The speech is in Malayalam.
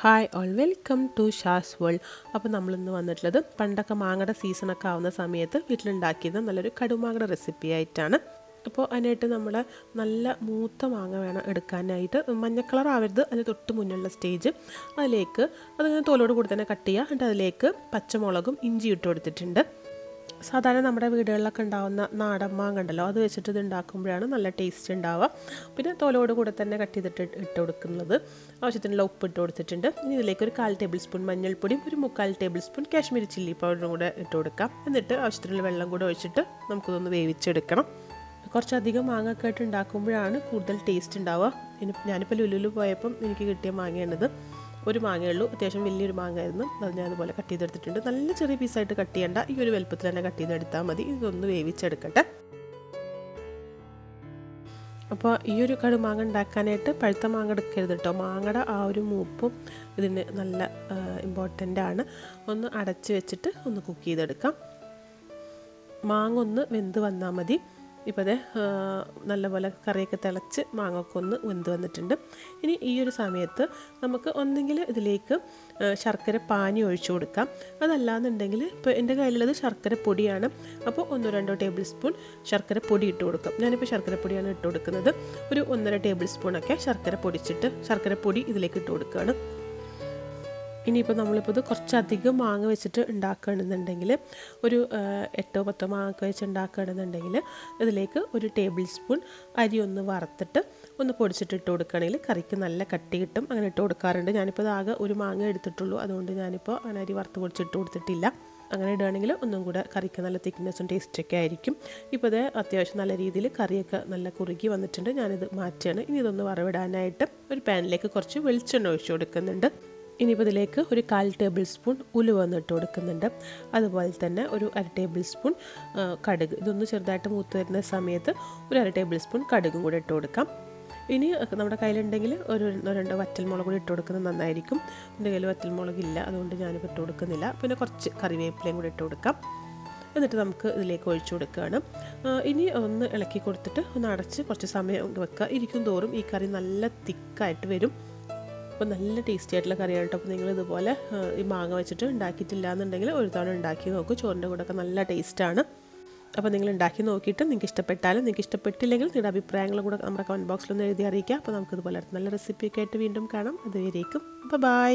Hi all welcome to Shaz World. അപ്പോൾ നമ്മളിന്ന് വന്നിട്ടുള്ളത് പണ്ടൊക്കെ മാങ്ങയുടെ സീസണൊക്കെ ആവുന്ന സമയത്ത് വീട്ടിലുണ്ടാക്കിയത് നല്ലൊരു കടുമാങ്ങയുടെ റെസിപ്പി ആയിട്ടാണ്. അപ്പോൾ അതിനായിട്ട് നമ്മൾ നല്ല മൂത്ത മാങ്ങ വേണം എടുക്കാനായിട്ട്. മഞ്ഞ കളർ ആവരുത്, അതിന് തൊട്ട് മുന്നുള്ള സ്റ്റേജ്. അതിലേക്ക് അതിങ്ങനെ തോലോട് കൂടി തന്നെ കട്ട് ചെയ്യുക. എന്നിട്ട് അതിലേക്ക് പച്ചമുളകും ഇഞ്ചി ഇട്ട് കൊടുത്തിട്ടുണ്ട്. സാധാരണ നമ്മുടെ വീടുകളിലൊക്കെ ഉണ്ടാകുന്ന നാടൻ മാങ്ങ ഉണ്ടല്ലോ, അത് വെച്ചിട്ട് ഇത് ഉണ്ടാക്കുമ്പോഴാണ് നല്ല ടേസ്റ്റ് ഉണ്ടാവുക. പിന്നെ തോലോട് കൂടെ തന്നെ കട്ട് ചെയ്തിട്ട് ഇട്ട് കൊടുക്കുന്നത്. ആവശ്യത്തിനുള്ള ഉപ്പ് ഇട്ട് കൊടുത്തിട്ടുണ്ട്. ഇനി ഇതിലേക്ക് ഒരു 1/4 ടേബിൾ സ്പൂൺ മഞ്ഞൾപ്പൊടിയും ഒരു 3/4 ടേബിൾ സ്പൂൺ കാശ്മീരി ചില്ലി പൗഡറും കൂടെ ഇട്ട് കൊടുക്കാം. എന്നിട്ട് ആവശ്യത്തിനുള്ള വെള്ളം കൂടെ ഒഴിച്ചിട്ട് നമുക്കിതൊന്ന് വേവിച്ചെടുക്കണം. കുറച്ചധികം മാങ്ങ ഒക്കെ ആയിട്ട് ഉണ്ടാക്കുമ്പോഴാണ് കൂടുതൽ ടേസ്റ്റ് ഉണ്ടാവുക. ഞാനിപ്പോൾ ലുലുവിൽ പോയപ്പം എനിക്ക് കിട്ടിയ മാങ്ങയാണിത്. ഒരു മാങ്ങയുള്ളൂ, അത്യാവശ്യം വലിയൊരു മാങ്ങയായിരുന്നു. അത് ഞാൻ അതുപോലെ കട്ട് ചെയ്തെടുത്തിട്ടുണ്ട്. നല്ല ചെറിയ പീസായിട്ട് കട്ട് ചെയ്യേണ്ട, ഈ ഒരു വലുപ്പത്തിൽ തന്നെ കട്ട് ചെയ്തെടുത്താൽ മതി. ഇതൊന്ന് വേവിച്ചെടുക്കട്ടെ. അപ്പോൾ ഈ ഒരു കടുമാങ്ങ ഉണ്ടാക്കാനായിട്ട് പഴുത്ത മാങ്ങ എടുക്കരുത് കേട്ടോ. മാങ്ങയുടെ ആ ഒരു മൂപ്പും ഇതിന് നല്ല ഇമ്പോർട്ടൻ്റ് ആണ്. ഒന്ന് അടച്ച് വെച്ചിട്ട് ഒന്ന് കുക്ക് ചെയ്തെടുക്കാം. മാങ്ങ ഒന്ന് വെന്ത് വന്നാൽ മതി. ഇപ്പോൾ അതെ നല്ലപോലെ കറിയൊക്കെ തിളച്ച് മാങ്ങയൊക്കെ ഒന്ന് വെന്ത് വന്നിട്ടുണ്ട്. ഇനി ഈ ഒരു സമയത്ത് നമുക്ക് ഒന്നെങ്കിൽ ഇതിലേക്ക് ശർക്കര പാനി ഒഴിച്ചു കൊടുക്കാം. അതല്ലാന്നുണ്ടെങ്കിൽ ഇപ്പോൾ എൻ്റെ കയ്യിലുള്ളത് ശർക്കര പൊടിയാണ്. അപ്പോൾ 1-2 ടേബിൾ സ്പൂൺ ശർക്കര പൊടി ഇട്ട് കൊടുക്കാം. ഞാനിപ്പോൾ ശർക്കര പൊടിയാണ് ഇട്ട് കൊടുക്കുന്നത്. ഒരു 1.5 ടേബിൾ സ്പൂണൊക്കെ ശർക്കര പൊടി ഇതിലേക്ക് ഇട്ട് കൊടുക്കുകയാണ്. ഇനിയിപ്പോൾ നമ്മളിപ്പോൾ ഇത് കുറച്ചധികം മാങ്ങ വെച്ചിട്ട് ഉണ്ടാക്കുകയാണെന്നുണ്ടെങ്കിൽ ഒരു 8-10 മാങ്ങ വെച്ച് ഉണ്ടാക്കുകയാണെന്നുണ്ടെങ്കിൽ ഇതിലേക്ക് ഒരു ടേബിൾ സ്പൂൺ അരി ഒന്ന് വറുത്തിട്ട് ഒന്ന് പൊടിച്ചിട്ട് ഇട്ട് കൊടുക്കുകയാണെങ്കിൽ കറിക്ക് നല്ല കട്ടി കിട്ടും. അങ്ങനെ ഇട്ട് കൊടുക്കാറുണ്ട്. ഞാനിപ്പോൾ ഇത് ആകെ ഒരു മാങ്ങ എടുത്തിട്ടുള്ളൂ, അതുകൊണ്ട് ഞാനിപ്പോൾ അങ്ങനെ അരി വറുത്ത് പൊടിച്ചിട്ട് കൊടുത്തിട്ടില്ല. അങ്ങനെ ഇടുകയാണെങ്കിൽ ഒന്നും കൂടെ കറിക്ക് നല്ല തിക്നെസ്സും ടേസ്റ്റൊക്കെ ആയിരിക്കും. ഇപ്പോൾ ഇത് അത്യാവശ്യം നല്ല രീതിയിൽ കറിയൊക്കെ നല്ല കുറുകി വന്നിട്ടുണ്ട്. ഞാനിത് മാറ്റുകയാണ്. ഇനി ഇതൊന്ന് വറവിടാനായിട്ട് ഒരു പാനിലേക്ക് കുറച്ച് വെളിച്ചെണ്ണ ഒഴിച്ചു കൊടുക്കുന്നുണ്ട്. ഇനിയിപ്പോൾ ഇതിലേക്ക് ഒരു 1/4 ടേബിൾ സ്പൂൺ ഉലുവ ഇട്ട് കൊടുക്കുന്നുണ്ട്. അതുപോലെ തന്നെ ഒരു 1/2 ടേബിൾ സ്പൂൺ കടുക്. ഇതൊന്ന് ചെറുതായിട്ട് മൂത്ത് വരുന്ന സമയത്ത് ഒരു 1/2 ടേബിൾ സ്പൂൺ കടുകും കൂടെ ഇട്ട് കൊടുക്കാം. ഇനി നമ്മുടെ കയ്യിലുണ്ടെങ്കിൽ ഒരു 2 വറ്റൽമുളക് കൂടി ഇട്ട് കൊടുക്കുന്നത് നന്നായിരിക്കും. എൻ്റെ കയ്യിൽ വറ്റൽമുളകില്ല, അതുകൊണ്ട് ഞാനിപ്പോൾ ഇട്ട് കൊടുക്കുന്നില്ല. പിന്നെ കുറച്ച് കറിവേപ്പിലയും കൂടി ഇട്ട് കൊടുക്കാം. എന്നിട്ട് നമുക്ക് ഇതിലേക്ക് ഒഴിച്ചു കൊടുക്കുകയാണ്. ഇനി ഒന്ന് ഇളക്കി കൊടുത്തിട്ട് ഒന്ന് അടച്ച് കുറച്ച് സമയം വെക്കുക. ഇരിക്കും തോറും ഈ കറി നല്ല തിക്കായിട്ട് വരും. അപ്പോൾ നല്ല ടേസ്റ്റി ആയിട്ടുള്ള കറിയാണ് കേട്ടോ. അപ്പോൾ നിങ്ങൾ ഇതുപോലെ ഈ മാങ്ങ വെച്ചിട്ട് ഉണ്ടാക്കിയിട്ടില്ല എന്നുണ്ടെങ്കിൽ ഒരു തവണ ഉണ്ടാക്കി നോക്കൂ. ചോറിൻ്റെ കൂടെ ഒക്കെ നല്ല ടേസ്റ്റാണ്. അപ്പോൾ നിങ്ങൾ ഉണ്ടാക്കി നോക്കിയിട്ട് നിങ്ങൾക്ക് ഇഷ്ടപ്പെട്ടാലും നിങ്ങൾക്ക് ഇഷ്ടപ്പെട്ടില്ലെങ്കിൽ നിങ്ങളുടെ അഭിപ്രായങ്ങളും കൂടെ നമ്മുടെ കമൻറ്റ് ബോക്സിലൊന്ന് എഴുതി അറിയിക്കുക. അപ്പോൾ നമുക്കിതുപോലെ നല്ല റെസിപ്പിയൊക്കെ ആയിട്ട് വീണ്ടും കാണാം. അതുവരേക്കും ബൈ.